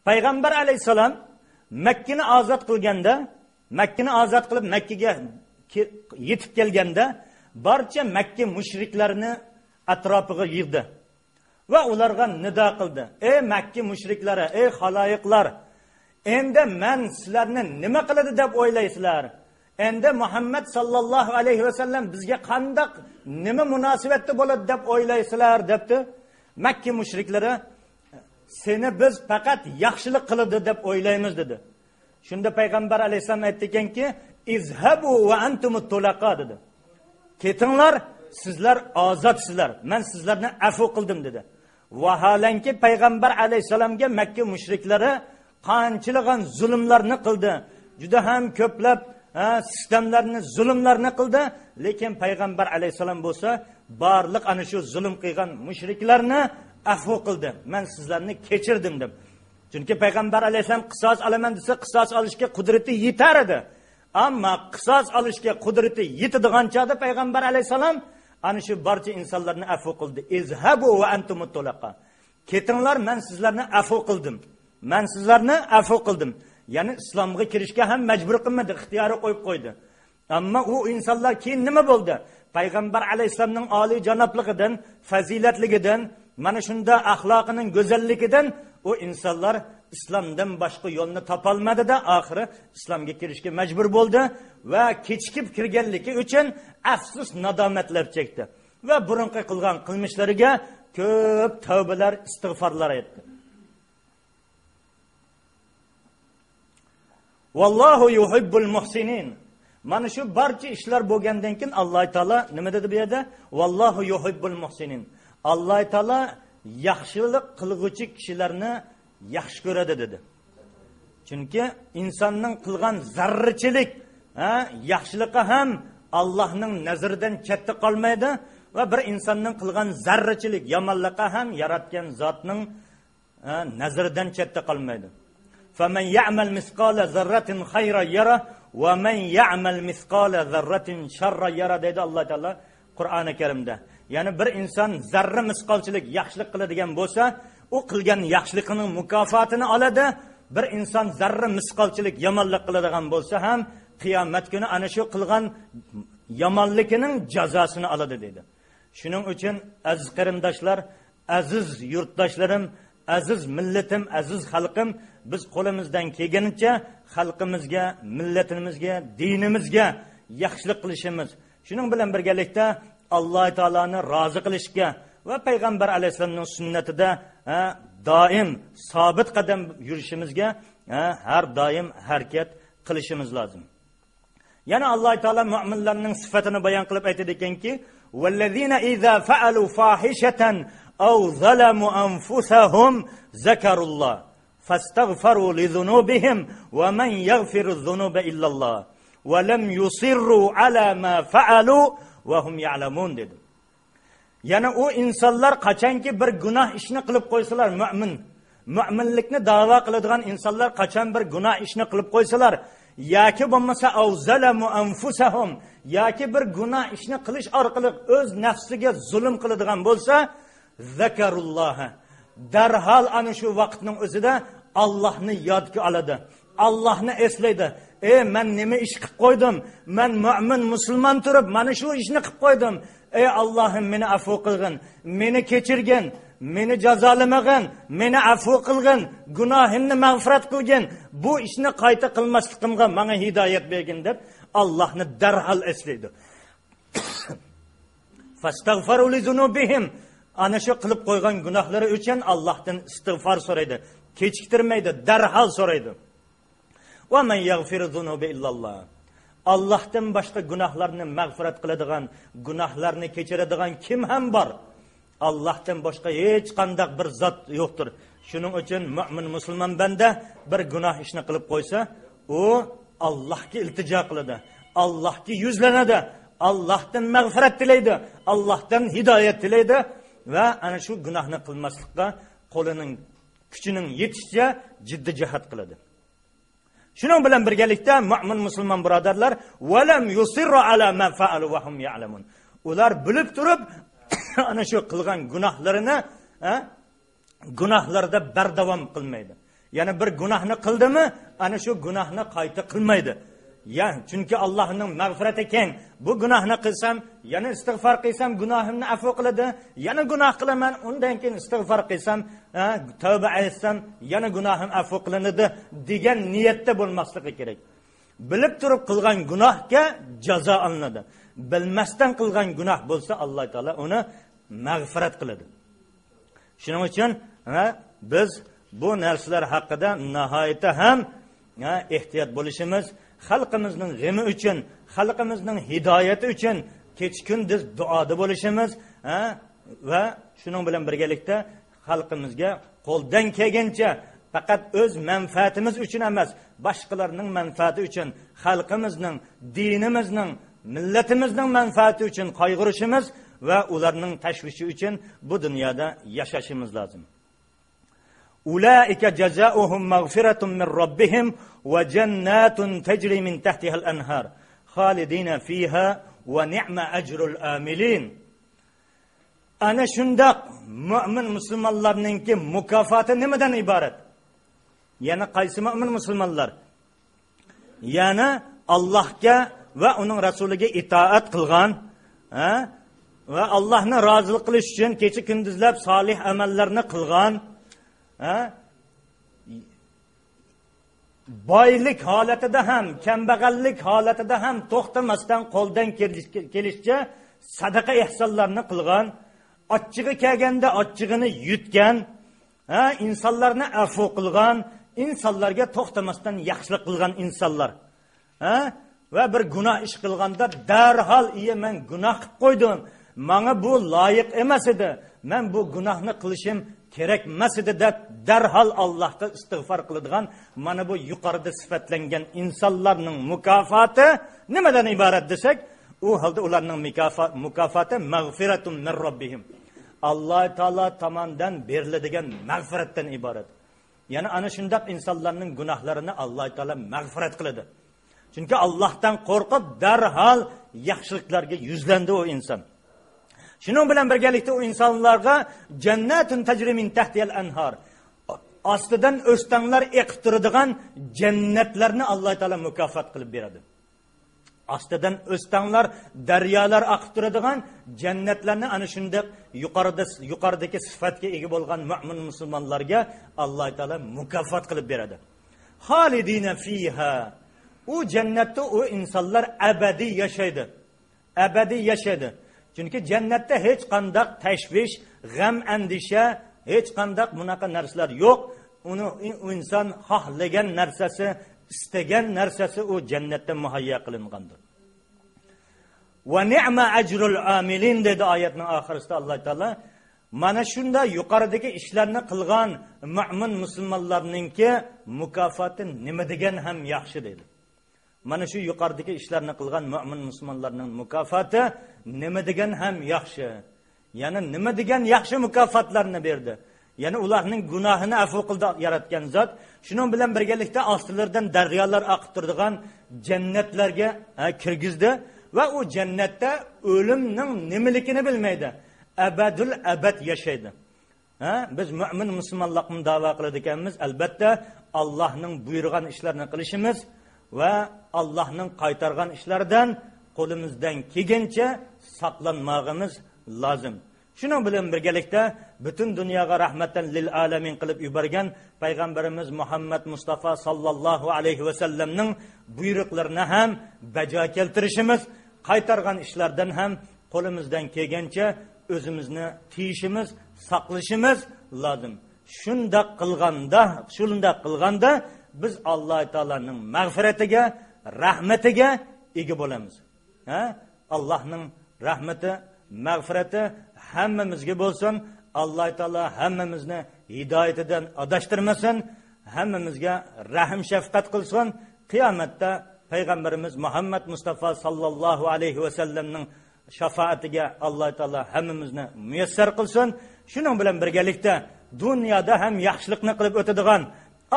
payg'ambar alayhissalom Makkani ozod qilganda, Makkani ozod qilib Makkaga yetib kelganda, barcha Makka mushriklarini atrofiga yig'di va ularga nido qildi. Ey Makka mushriklari, ey xaloyiqlar, endi men sizlarni nima qiladi deb o'ylaysizlar? Endi Muhammad sallallohu alayhi va sallam bizga qandoq nima munosabatda bo'ladi deb o'ylaysizlar debdi. Makka mushriklari seni biz faqat yaxshilik qiladi deb o'ylaymiz dedi. Shunda payg'ambar alayhisalom aytdi ekanki, izhabu va antumut tulaqa dedi. Ketinglar, sizlar ozodsizlar. Men sizlarni afv qildim dedi. Vaholanki payg'ambar alayhisalomga Makka mushriklari qanchiligan zulmlarni qildi. Juda ham ko'plab sistemlarni, zulmlarni qildi, lekin payg'ambar alayhisalom bo'lsa, barliq ana shu zulm qilgan mushriklarni afv qildi. Men sizlarni kechirdim deb. Chunki payg'ambar alayhisalom qisos olaman desa, qisos olishga qudrati yetar edi. Ammo qisos olishga qudrati yetadigan chog'da payg'ambar alayhisalom ana shu barcha insonlarni afv qildi. Izhabu va antumut tulaqa. Ketinglar, men sizlarni afv qildim. Men sizlarni afv qildim. Ya'ni islomga kirishga ham majbur qilmadi, ixtiyori qo'yib qo'ydi. Ammo u insonlar keyin nima bo'ldi? Payg'ambar alayhisalomning oliy janobligidan, fazilatligidan, mana shunda axloqining go'zalligidan u insonlar islomdan boshqa yo'lni topolmadi-da, oxiri islomga kirishga majbur bo'ldi va kechikib kirganligi uchun afsus nadomatlar chekdi va burunqi qilgan qilmishlariga ko'p tavbalar, istig'forlar aytdi. Vallohu yuhibbul muhsinin. Mana shu barcha ishlar bo'lgandan keyin Alloh taolo nima dedi bu yerda? Vallohu yuhibbul muhsinin. Alloh taolo yaxshilik qilguvchi kishilarni yaxshi ko'radi dedi. Chunki insonning qilgan zarrachilik, yaxshiligi ham Allohning nazaridan chetda qolmaydi va bir insonning qilgan zarrachilik, yomonligi ham yaratgan zotning nazaridan chetda qolmaydi. فَمَنْ يَعْمَلْ مِثْقَالَ ذَرَّةٍ خَيْرًا يَرَهُ وَمَنْ يَعْمَلْ مِثْقَالَ ذَرَّةٍ شَرًّا يَرَهُ dedi Alloh taolo Qur'oni Karimda. Ya'ni bir inson zarra misqolchilik yaxshilik qiladigan bo'lsa, u qilgan yaxshiligining mukofotini oladi. Bir inson zarra misqolchilik yomonlik qiladigan bo'lsa ham qiyomat kuni ana shu qilgan yomonligining jazosini oladi dedi. Shuning uchun aziz qarindoshlar, aziz yurtdoshlarim, aziz millatim, aziz xalqim, biz qo'limizdan kelganicha xalqimizga, millatimizga, dinimizga yaxshilik qilishimiz, shuning bilan birgalikda Alloh taoloni rozi qilishga va payg'ambar alayhisolamning sunnatida doim sobit qadam yurishimizga har doim harakat qilishimiz lozim. Yana Alloh taolo mu'minlarning sifatini bayon qilib aytadi ekanki, "Vallazina iza fa'alu fahishatan aw zalamu anfusahum zakarullah fastaghfaru li dhunubihim wa man yaghfiru dhunuba illa Allah wa lam yusirru ala ma fa'alu va hum ya'lamun" dedi. Yana u insonlar qachonki bir gunoh ishni qilib qo'ysalar, mu'minlikni da'vo qiladigan insonlar qachon bir gunoh ishni qilib qo'ysalar, yoki bo'lmasa avzalamu anfusahum, yoki bir gunoh ishni qilish orqali o'z nafsiga zulm qiladigan bo'lsa, zakarulloh, darhol ana shu vaqtning o'zida Allohni yodga oladi, Allohni eslaydi. Men nima ish qilib qo'ydim? Men mu'min musulmon turib mana shu ishni qilib qo'ydim. Ey Allohim, meni afv qilgin, meni kechirgin, meni jazolamagin, meni afv qilgin, gunohimni mag'firat qilgin, bu ishni qayta qilmasligimga menga hidoyat bergin deb Allohni darhol eslaydi. Fastaghfiru li zunubihim, ana shu qilib qo'ygan gunohlari uchun Allohdan istig'for so'raydi, kechiktirmaydi, darhol so'raydi. Va man yaghfiru zunuba illalloh. Allohdan boshqa gunohlarni mag'firat qiladigan, gunohlarni kechiradigan kim ham bor? Allohdan boshqa hech qanday bir zot yo'qdir. Shuning uchun mu'min musulmon banda bir gunoh ishni qilib qo'ysa, u Allohga iltijo qiladi, Allohga yuzlanadi, Allohdan mag'firat tilaydi, Allohdan hidoyat tilaydi va ana shu gunohni qilmaslikka qo'lining kuchining yetishicha jiddiy jihad qiladi. Shuning bilan birgalikda mu'min musulmon birodarlar, valam yusirru ala ma fa'alu va hum ya'lamun. Ular bilib turib ana shu qilgan gunohlarini gunohlarda bardavom qilmaydi. Yana bir gunohni qildimi, ana shu gunohni qayta qilmaydi. Chunki Allohning mag'firati keng. Bu gunohni qilsam, yana istig'for qilsam gunohimni afv qiladi. Yana gunoh qilaman, undan keyin istig'for qilsam, tavba etsam, yana gunohim afv qilinadi degan niyatda bo'lmasligi kerak. Bilib turib qilgan gunohga jazo olinadi. Bilmasdan qilgan gunoh bo'lsa, Alloh taolo uni mag'firat qiladi. Shuning uchun biz bu narsalar haqida nihoyatda ham ehtiyot bo'lishimiz, xalqimizning g'imi uchun, xalqimizning hidoyati uchun kecha-kunduz duoda bo'lishimiz va shuning bilan birgalikda xalqimizga qo'ldan kelgancha faqat o'z manfaatimiz uchun emas, boshqalarning manfaati uchun, xalqimizning, dinimizning, millatimizning manfaati uchun qayg'urishimiz va ularning tashvishi uchun bu dunyoda yashashimiz lozim. Ulaika jazaohum maghfiratun min robbihim va jannatun tajri min tahtiha al-anhar khalidina fiha va ni'ma ajrul amilin. Ana shundaq mu'min musulmonlarningki mukofoti nimadan iborat? Yana qaysi mu'min musulmonlar? Yana Allohga va uning rasuliga itoat qilgan, va Allohni rozilik qilish uchun kecha kunduzlab solih amallarni qilgan, boylik holatida ham, kambag'allik holatida ham to'xtamasdan qo'ldan kelishcha sadaqa ihsonlarni qilgan, ochchig'i kelganda ochchig'ini yutgan, insonlarni afv qilgan, insonlarga to'xtamasdan yaxshilik qilgan insonlar. Va bir gunoh ish qilganda darhol men gunoh qilib qo'ydim, menga bu loyiq emas edi, men bu gunohni qilishim kerak emas edi deb darhol Allohga istig'for qiladigan mana bu yuqorida sifatlangan insonlarning mukofoti nimadan iborat desak, u holda ularning mukofoti mag'firatun min robbihim. Alloh taolo tomonidan beriladigan mag'firatdan iborat. Ya'ni ana shundaq insonlarning gunohlarini Alloh taolo mag'firat qiladi. Chunki Allohdan qo'rqib darhol yaxshiliklarga yuzlandi u inson. Shuning bilan birgalikda u insonlarga jannatun tajri min tahtiyal anhar, ostidan o'stanlar eqib turadigan jannatlarni Alloh taolo mukofot qilib beradi. Ostidan o'stanlar, daryolar oqib turadigan jannatlarni ana shunday yuqoridagi sifatga ega bo'lgan mu'min musulmonlarga Alloh taolo mukofot qilib beradi. Xolidina fiha, u jannatda u insonlar abadiy yashaydi. Abadiy yashaydi. Chunki jannatda hech qanday tashvish, g'am, andisha, hech qanday bunaqa narsalar yo'q. Uni inson xohlagan narsasi, istagan narsasi u jannatda muhayyo qilingandir. Va ni'ma ajrul amilin dedi oyatning oxirisida Alloh taolo. Mana shunda yuqoridagi ishlarni qilgan mu'min musulmonlarningki mukofoti nima degan ham yaxshi dedi. Mana shu yuqoridagi ishlarni qilgan mu'min musulmonlarning mukofoti nima degan ham yaxshi. Ya'ni nima degan yaxshi mukofotlarni berdi. Ya'ni ularning gunohini afv qildi yaratgan zot. Shuning bilan birgalikda ostilaridan daryolar oqib turadigan jannatlarga kirgizdi va u jannatda o'limning nimaligini bilmaydi. Abadul abad yashaydi. Biz mu'min musulmonlarni da'vo qilar ekanmiz, albatta Allohning buyurgan ishlarini qilishimiz va Allohning qaytargan ishlardan qo'limizdan kelgancha saqlanmog'imiz lozim. Shuning bilan birgalikda butun dunyoga rahmatan lil alamin qilib yuborgan payg'ambarimiz Muhammad Mustafa sallallohu alayhi va sallamning buyruqlarini ham bajo keltirishimiz, qaytargan ishlardan ham qo'limizdan kelgancha o'zimizni tiyishimiz, saqlashimiz lozim. Shunda qilganda biz Alloh taolaning mag'firatiga, rahmatiga ega bo'lamiz. Allohning rahmati, mag'firati hammamizga bo'lsin. Alloh taolo hammamizni hidoyatidan adashtirmasin, hammamizga rahm shafqat qilsin. Qiyomatda payg'ambarimiz Muhammad Mustafa sallallohu alayhi va sallamning shafaatiga Alloh taolo hammamizni muyassar qilsin. Shuning bilan birgalikda dunyoda ham yaxshilikni qilib o'tadigan,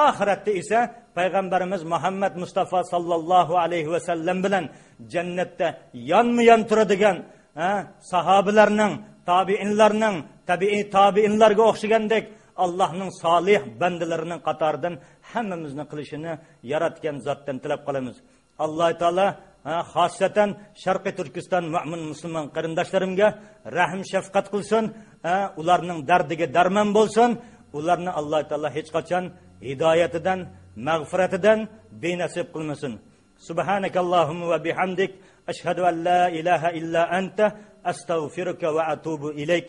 oxiratda esa payg'ambarimiz Muhammad Mustafa sallallohu alayhi va sallam bilan jannatda yonma-yon turadigan sahobalarning, tabiinlarning, tabiinlarga o'xshagandek Allohning solih bandalarining qatoridan hammamizni qilishini yaratgan zotdan tilab qolamiz. Alloh taolo xosatan Sharqiy Turkiston mu'min musulmon qarindoshlarimga rahim shafqat qilsin, ularning dardiga darmon bo'lsin. Ularni Alloh taolo hech qachon hidoyatidan, mag'firatidan benasib qilmasin. Subhanakallohumma va bihamdik ashhadu an la ilaha illa anta astagfiruka va atubu ilayk.